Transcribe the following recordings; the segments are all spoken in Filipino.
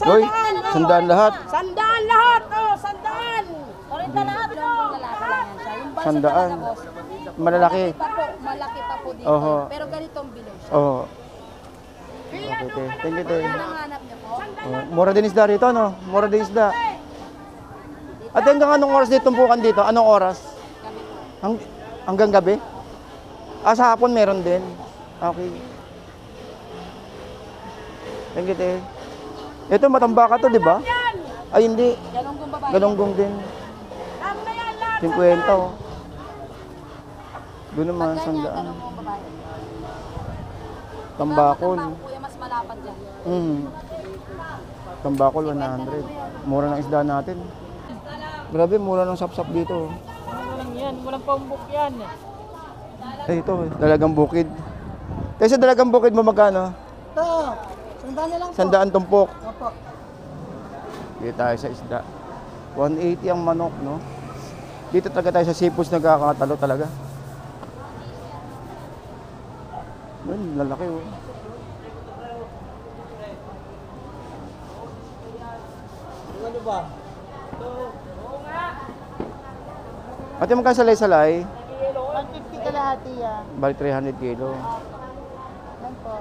Uy, sandaan lahat. Sandaan lahat, oh, sandaan. 40 lahat. Lalaki lang yan siya. Yung balsa Sandaan. talaga, boss. Malalaki. Malaki pa po dito. Oho. Pero ganitong bilog siya. Oo. Okay, te. Thank you, te. Yan ang hanap niyo po. Oh, mura din isda rito, no? Mura din isda. At hanggang anong oras dito tumpukan dito? Anong oras? Hanggang gabi? Ah, sa hapon meron din. Okay. Thank you, te. Ito, matambaka to, di ba? Ay, hindi. Galonggong babae. Galonggong din. 50, oh. Doon naman, Ganyan, sandaan. galonggong babae. Tambakol. Tambakol, kuya, mas malapad yan. Tambakol, 100. Mura ng isda natin. Grabe, mura ng sap-sap dito. Ano lang yan, walang paumbok yan. Ay, ito, dalagang bukid. Tayo sa dalagang bukid mo magkano? Ito, sandaan na lang po. Sandaan tumpok. Opo. Dito tayo sa isda. 180 ang manok, no? Dito talaga tayo sa seafoods nagkakatalo talaga. Ayun, lalaki, oh. Ano ba? Ate, magkano salay-salay? 150 kalahati yan. Bali 300 kilo. Yan po.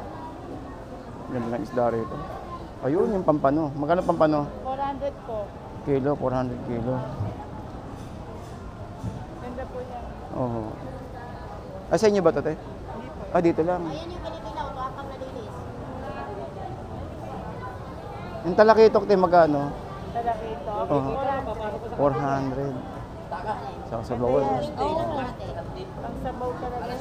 Ganda ng isda rito. Ayun, yung pampano. Magkano pampano? 400 po. Kilo, 400 kilo. Ganda po yan. Oo. Ah, sa inyo ba ito, te? Ah, dito lang. Ayan yung Pilipinaw, wakang nalinis. Yung talakitok, te, magkano? Talaki ito. Oo. 400. Sa bawal. Oo, ate. Ang sabaw talaga.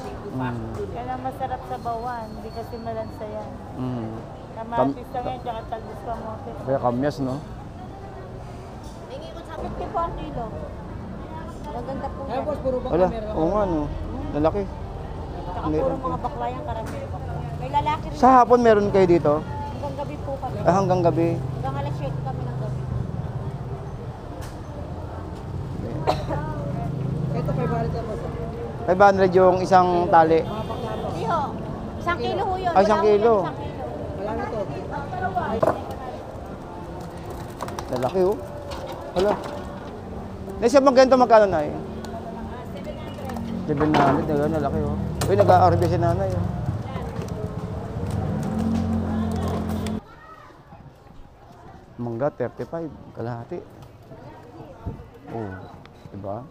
Yan ang masarap sa bawan. Hindi kasi malansa yan. Kamatis lang yan, tsaka talbos kamote. Kaya kamyas, no? 50 po ang kilo. Maganda po yan. Wala, oo nga, no? Lalaki. Tsaka puro mga bakla yan, karamihan bakla. May lalaki rin. Sa hapon meron kayo dito? Hanggang gabi po kami. Ah, hanggang gabi. Hanggang alas 7 kami ng gabi. Ito 500 na po. 500 yung isang tali. Hindi ho. 1 kilo ho yun. Ay, 1 kilo. Wala na to. Lalaki, oh. Wala. Nasa maganda magkano na eh? 700, lalaki, oh. Uy, nag-aarbe si nanay, oh. Mangga, 35, kalahati. Oh, diba?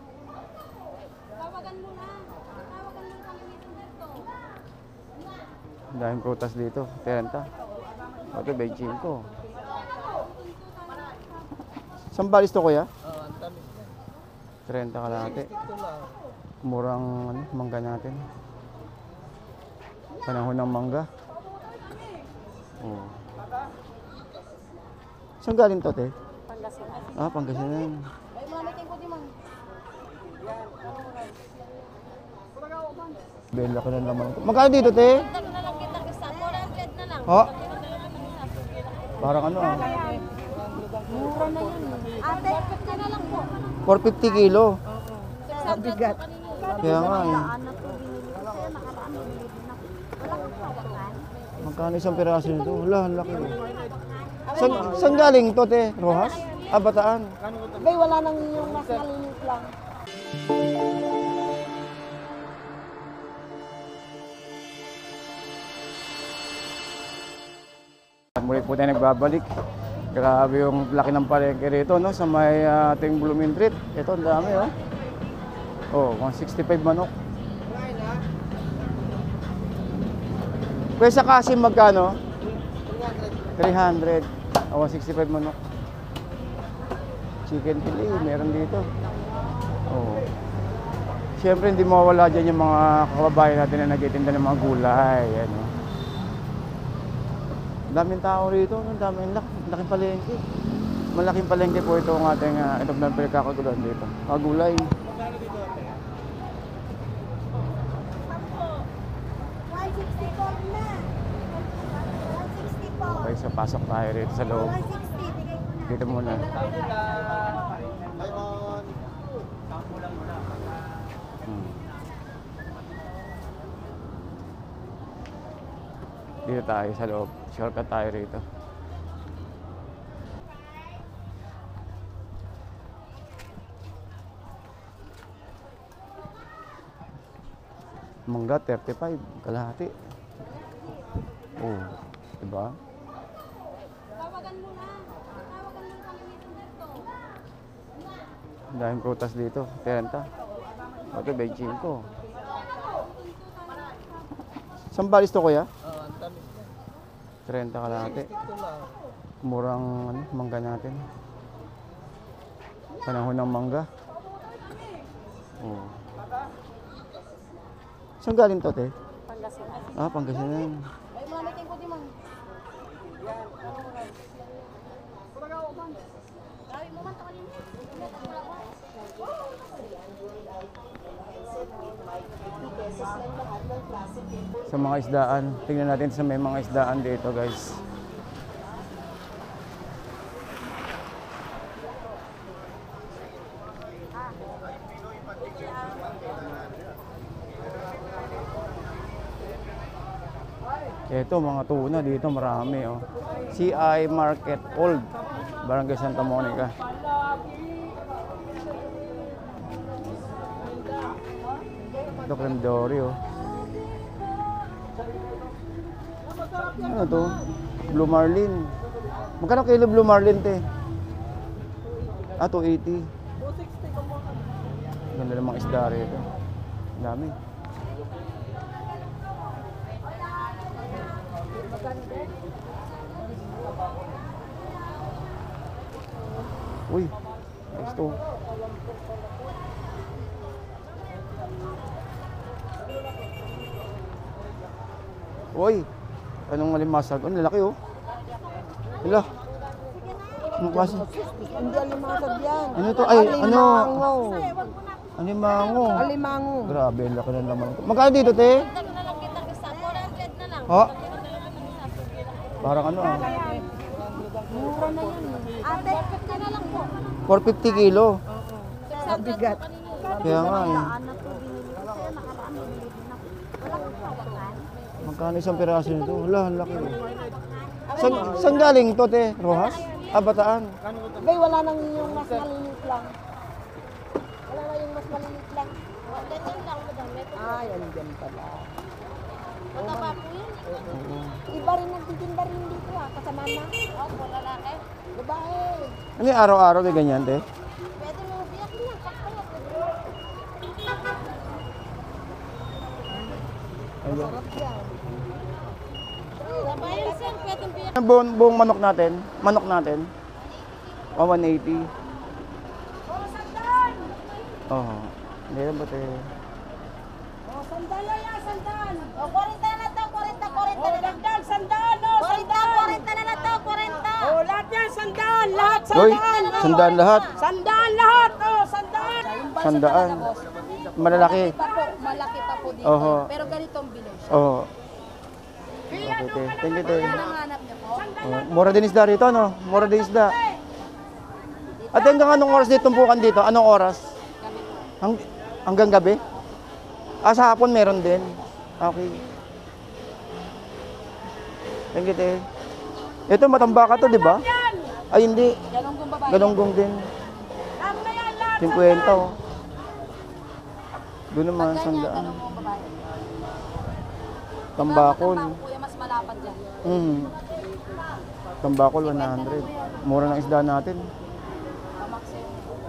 Tawagan mo na. Tawagan mo kami dito dito. Ang daming prutas dito, 30. Ito, 25. Sambalis to, kuya? Oo, ang tamis na. 30 kalahati. Ito lang. Murang ano, mangga natin. Panahon ng mangga. Oh. Saan galing to, te? Pangasinan. Ah, Pangasinan. Ay, mamitin ko di man. Bela ko ng laman. Magkano dito, te? Dagdag na lang kita sa 400 na lang. Oh. Parang ano, ah. Mura na yun. Ate, 50 na lang po. 450 kilo. Bigat. Kaya nga, eh. Ano po binili ko sa'yo, nakaraan binili na. Wala kang tawagan. Magkano isang piraso nito? Wala, ang laki. Saan galing to, te? Rojas? Ah, Bataan. Bay, wala nang yung mas malinis lang. Muli po tayo nagbabalik. Grabe yung laki ng palengke rito, no? Sa may ating Blooming Treat. Ito, ang dami, oh. Oh, 165 manok. Pwesa kasi magkano? 300. 165 manok. Chicken fillet, meron dito. Oh. Siyempre, hindi mawala dyan yung mga kababayan natin na nagtitinda ng mga gulay. Ano. Daming tao rito, daming laking palengke. Malaking palengke po ito ang ating itong pinagkakaguluhan dito. Gulay. Okay, so pasok tayo rito sa loob. Dito muna. Dito tayo sa loob. Shortcut tayo rito. Mangga, 35. Kalahati. Oh, diba? Tawagan mo na. Tawagan mo kami ni Roberto. Ang daming prutas dito. 30. Ito, 25. Saan balis to, kuya? 30 kalahati. Murang ano, mangga natin. Panahon ng mangga. Oh. Saan galing to, te? Pangasinan. Ah, Pangasinan. Ay, mamitin ko di man. Grabe mo man, takalin mo. Sa mga isdaan. Tingnan natin sa may mga isdaan dito, guys. Ito, mga tuna dito, marami, oh. CI Market Old, Barangay Santa Monica. Ito, creme dory, oh. Ano to? Blue Marlin. Magkano kilo Blue Marlin, te? Ah, 280. Ganda ng mga isda rito. Ang dami. Uy, nice to. Uy, anong alimasag? Ang lalaki, oh. Hala. Anong klase? Hindi alimasag yan. Ano to? Ay, ano? Alimango. Alimango. Alimango. Grabe, ang laki ng laman. Magkano dito, te? Dagdag na lang kita sa 400 na lang. Ha? Parang ano, ah. Mura na yun. Ate, 50 na lang po. 450 kilo. 600 bigat. Kaya nga, eh. Anak ko, binili ko sa'yo. Nakaraan, binili din ako. Wala kang tawagan. Magkano isang piraso nito? Wala, ang laki. Saan galing to, te? Rojas? Ah, Bataan. Bay, wala nang yung mas maliit lang. Wala na yung mas maliit lang. Ganyan lang, madami. Ay, andyan pala. Mataba po yun. Oo. Iba rin nagtitinda rin dito kasama na. Opo, lalaki. Babae. Ano yung araw-araw may ganyan, te? Pwede mo biyak niya. Sakto na. Sarap yan. Sabayan sir, pwede biyak. Ano buong manok natin? Manok natin? Oh, 180. Oh, hindi na ba, te? Sandal yan, sandal. O, 40 na lang to, 40 na lang. Sandal, sandal, no, 40 na lang to, 40. Oh, lahat yan, sandal, lahat, Uy, sandal. sandaan lahat. Sandal lahat, oh, sandal. Sandaan. Malalaki. Malaki pa po dito. Oho. Pero ganitong bilog. Oh. Okay, te. Thank you, te. Anong hanap niyo po? Oh, mura din isda rito, no? Mura din isda. At hanggang anong oras dito tumpukan dito? Anong oras? Hanggang gabi? Ah, sa hapon meron din. Okay. Thank you, te. Ito, matambaka to, di ba? Ay, hindi. Galonggong babae. Galonggong din. 50, oh. Doon naman, Ganyan, sandaan. galonggong babae. Tambakol. Ang kuya, mas malapad yan. Tambakol, 100. Mura ng isda natin.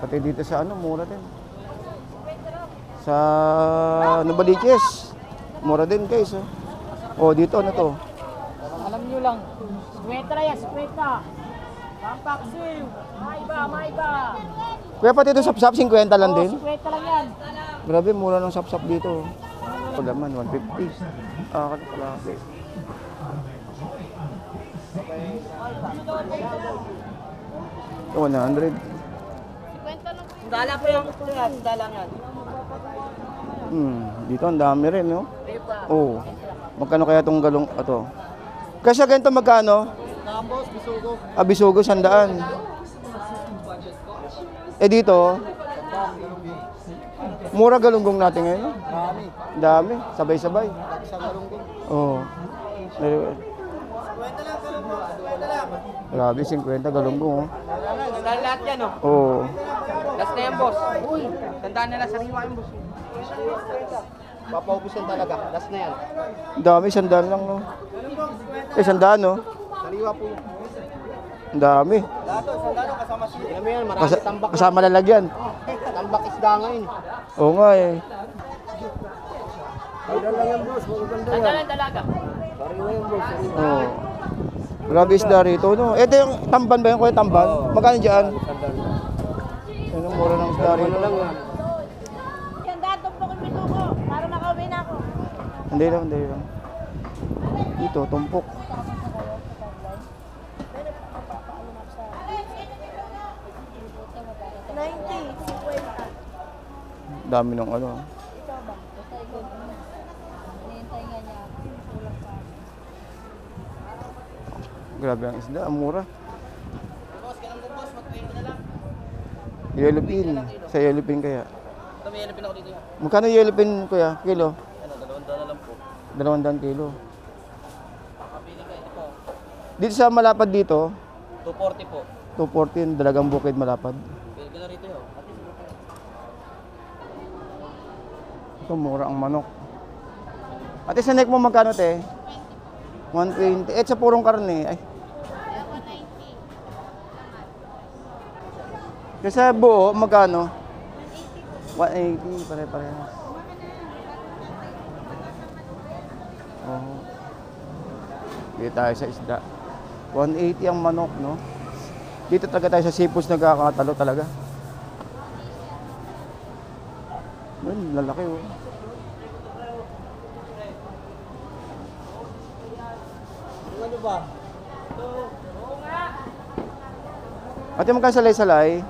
Pati dito sa ano, mura din. Sa Novaliches, mura din guys. Oh, oh dito ano to? Alam nyo lang, 50 na yan, 50. Pampaksiw, maiba. Kuya, pati ito sapsap, 50 lang din. 50 lang yan. Grabe, mura ng sapsap dito. Ito laman, 150. Ah, kalaki. Ito, 100. 50 lang po. Dala po yung kuya, dala nga. Dito ang dami rin, no? Oo. Magkano kaya itong galong, ito? Kasi ganito magkano? Tapos, bisugo. Ah, bisugo, 100. Eh dito, mura galunggong natin ngayon. No? Marami. Dami, sabay-sabay. Sa galunggong. Oo. Grabe, 50 galunggong. Oh. Lahat yan, oh. Oo. Last na yan, boss. Uy, tandaan nila, sariwa yung boss. Papaubos yan talaga. Last na yan. Dami, 100 lang, no? 100, no? Sariwa po yan. Ang dami. Dato, sandalo kasama siya. Alam mo yan, marami tambak. Kasama lalagyan. Tambak isda ngayon. Oo nga eh. Sandalo lang yan, boss. Magaganda yan. Sandalo talaga. Sariwa yan, boss. Oo. Grabe isda rito, no? Ito yung tamban ba yun, kuya? Tamban? Magkano dyan? Sandalo. Yan ang mura ng isda rito. Lang yan. Yan, dato po kung pito ko. Para makauwi na ako. Hindi lang, hindi lang. Dito, tumpok. Dami ng ano. Grabe ang isda, ang mura. Yellowfin. Sa yellowfin kaya. Ito may yelapin ako dito yan. Magkano yellowfin, kuya? Kilo? Ano, 200 lang po. 200 kilo. Kapili ka, ito po. Dito sa malapad dito, 240 po. 214, dalagang bukid malapad. Pili ka na rito yun. Ito, mura ang manok. Ate, sa neck mo magkano, te? 120. Sa purong karne. Ay. Kasi sa buo, magkano? 180. Pare-parehas. Oh. Dito tayo sa isda. 180 ang manok, no? Dito talaga tayo sa seafoods nagkakatalo talaga. Well, lalaki, oh. Ano ba? Ate, magkano salay-salay?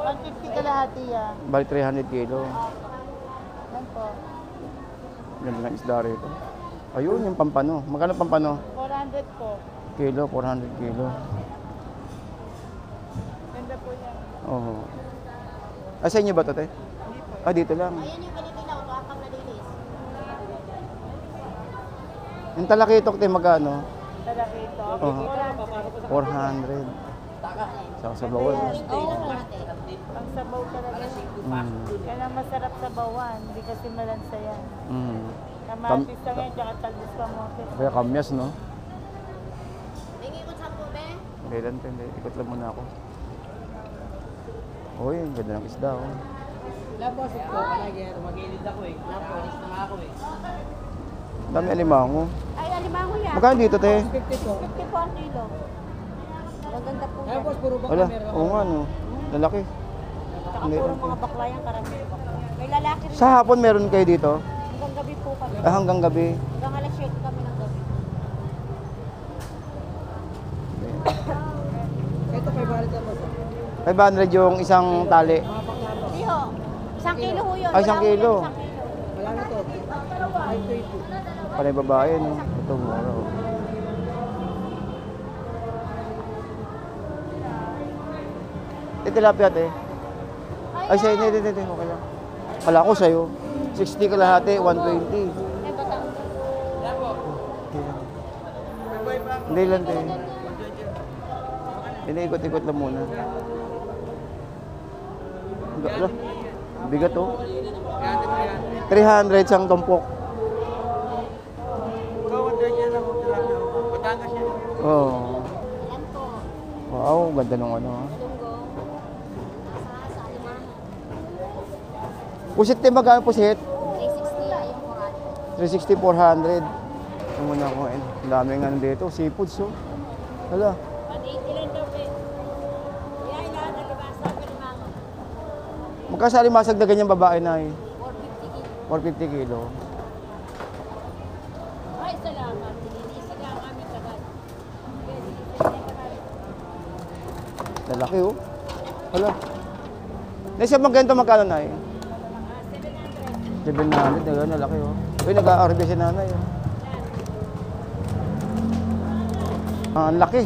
150 kalahati yan. Bali 300 kilo. Yan po. Ganda ng isda rito. Ayun, yung pampano. Magkano pampano? 400 po. Kilo, 400 kilo. Ganda po yan. Oo. Ah, sa inyo ba ito, te? Ah, dito lang. Ayan yung pinitilaw, ito ang nalilis. Yung talakitok, te, magkano? Talaki ito. Oo. 400. Sa bawal. Oo, ate. Ang sabaw talaga. Yan ang masarap sa bawan. Hindi kasi malansa yan. Kamatis lang yan, tsaka talbos kamote. Kaya kamyas, no? Tingin ko sa be. Hindi lang, te. Ikot lang muna ako. Uy, ang ganda ng isda, oh. Lapos ito, kalagyan. Magilid ako eh. Lapos, na nga ako eh. Dami alimango. Ay, alimango yan. Magkano dito, te? 50 po ang kilo. Maganda po yan. Tapos, puro Wala, oo nga, no? Lalaki. Tsaka Hindi puro lang, mga bakla yan, karamihan bakla. May lalaki rin. Sa hapon meron kayo dito? Hanggang gabi po kami. Ah, hanggang gabi. Hanggang alas 7 kami ng gabi. Ito, 500 na po. 500 yung isang tali. Hindi ho. 1 kilo ho yun. Ay, 1 kilo. Wala ho yan, 1 kilo. Wala na to. 520. Panay babae, no? Ito, mura, oh. Tilapia, te. Ay, sa'yo, hindi, okay lang. Wala ko sa'yo. 60 kalahati, 120. Eh, Batangas. Hindi lang, te. Iniikot-ikot lang muna. Ala, bigat, oh. 300 siyang tumpok. Oo. Alam po. Wow, ganda ng ano, ah. Lunggo. Sa alimango. Pusit, te, magkano pusit? 360 yung 360, 400. 400. Ito muna ako, eh. Ang daming ano dito, seafoods, oh. Hala. 180 lang daw, pe. Kaya ilahan na libasa ang alimango. Magkasali masag na ganyan babae na, eh. 450 kilo. 450 kilo. Ay, salamat. Iniisig lang kami sagad. Lalaki, oh. Hala. Nasa magganto magkano na, eh? 700, na lalaki, oh. Uy, nag-aarbe si nanay, oh. Ang laki.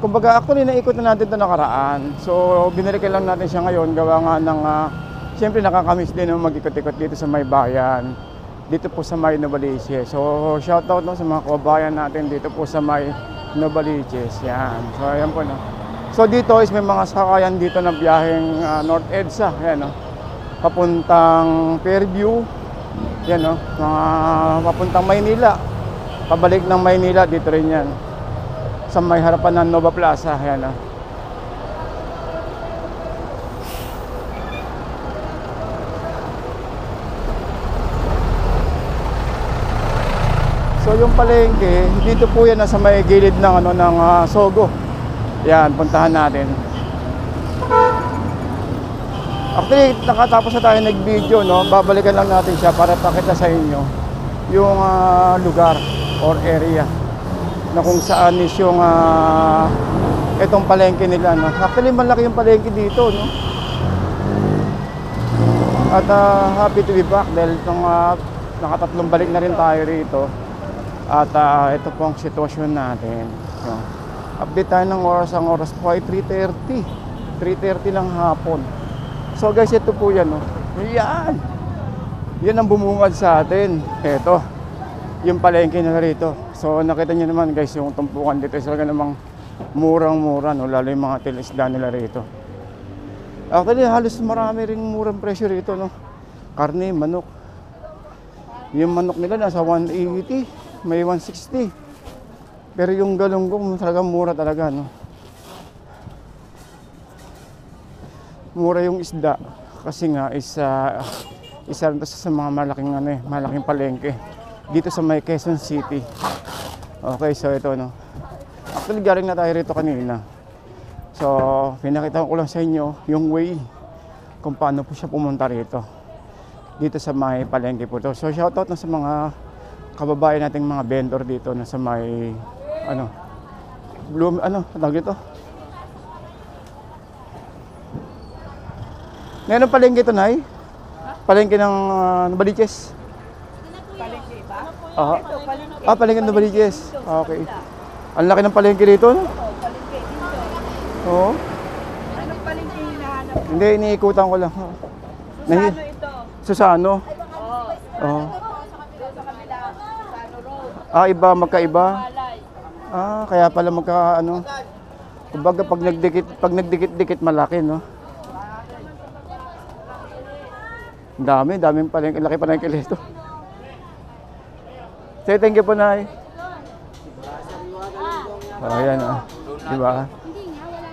Kumbaga, actually, naikot na natin ito nakaraan. So, binalikan lang natin siya ngayon. Gawa nga ng, siyempre nakakamiss din mag-ikot-ikot dito sa may bayan. Dito po sa may Novaliches. So, shoutout no, sa mga kababayan natin dito po sa may Novaliches. Yan. So, ayan po, no. So, dito is may mga sakayan dito na biyaheng North EDSA. Ayan, no. Papuntang Fairview. Yan o, mga papuntang Maynila. Pabalik ng Maynila, dito rin yan. Sa may harapan ng Nova Plaza, yan o. So yung palengke, dito po yan nasa may gilid ng Sogo. Yan, puntahan natin. Actually, nakatapos na tayo nag-video, no? Babalikan lang natin siya para pakita sa inyo yung lugar or area na kung saan is yung itong palengke nila, no? Actually, malaki yung palengke dito, no? At happy to be back dahil itong nakatatlong balik na rin tayo rito. At ito po ang sitwasyon natin, no? Update tayo ng oras. Ang oras po ay 3:30 ng hapon. So guys, ito po yan, no? Yan! Yan ang bumungad sa atin. Ito, yung palengke na rito. So nakita nyo naman guys, yung tumpukan dito is talaga namang murang-mura, no? Lalo yung mga tilisda nila rito. Actually, halos marami ring murang presyo rito, no? Karne, manok. Yung manok nila nasa 180. May 160. Pero yung galunggong talagang mura talaga, no? Mura yung isda kasi nga isa rin sa mga malaking palengke dito sa may Quezon City. Okay, so ito, no? Actually, galing na tayo rito kanina. So, pinakita ko lang sa inyo yung way kung paano po siya pumunta rito. Dito sa may palengke po to. So, shoutout na sa mga kababayan nating mga vendor dito na sa may tawag dito. Ngayon palengke ito, Nay? Palengke ng Novaliches? Palengke ba? Aha. Ito, palengke. Palengke ng Novaliches. Okay. Ang laki ng palengke dito, no? Palengke dito. Oo. Anong palengke hinahanap? Hindi, iniikutan ko lang. Susano ito. Susano? Oo. Oo. Doon sa kabila, Susano Road. Iba, magkaiba. Malay. Kaya pala kumbaga pag nagdikit-dikit malaki, no? Daming palengke, laki palengke nito. Say thank you po, Nay. Ayan, diba?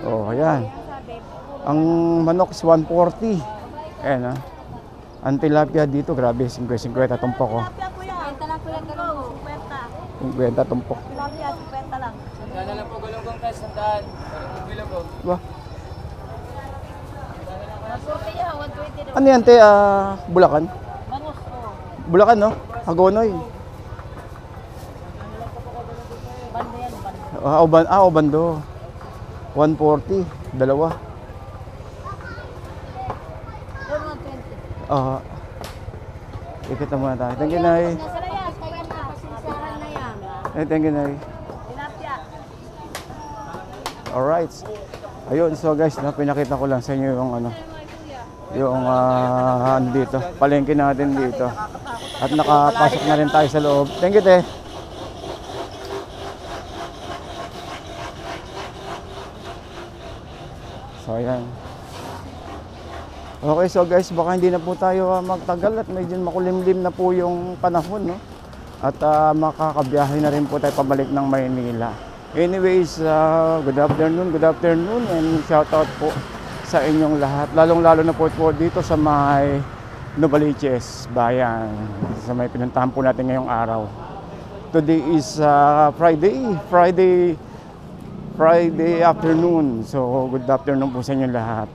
Ayan. Ang manok is 140. Ayan, ang tilapia dito, grabe, 50 tumpok ko. Benta lang kuya, ganun. 50 tumpok. Tilapia, 50 lang. Sandaan lang po galunggong tayo, sandaan. Parang bilog ko. Diba? Masurte niya, 120 daw. Ano yan, te? Bulacan? Bangus, Bulacan, no? Hagonoy. Banda yan, banda. Obando. 140. Dalawa. Doon, 120. Ikita muna tayo. Thank you, Nay. Nasara yan, kaya na. Pasisahan na yan. Thank you, Nay. Tilapia. Alright. Ayun, so guys, pinakita ko lang sa inyo yung dito, palengke natin dito. At nakapasok na rin tayo sa loob. Thank you, te. So, ayan. Okay, so guys, baka hindi na po tayo magtagal at medyo makulimlim na po yung panahon, no? At makakabiyahe na rin po tayo pabalik ng Maynila. Anyways, good afternoon and shout out po sa inyong lahat. Lalong-lalo na po dito sa may Novaliches, bayan. Sa may pinuntahan po natin ngayong araw. Today is Friday afternoon. So, good afternoon po sa inyong lahat.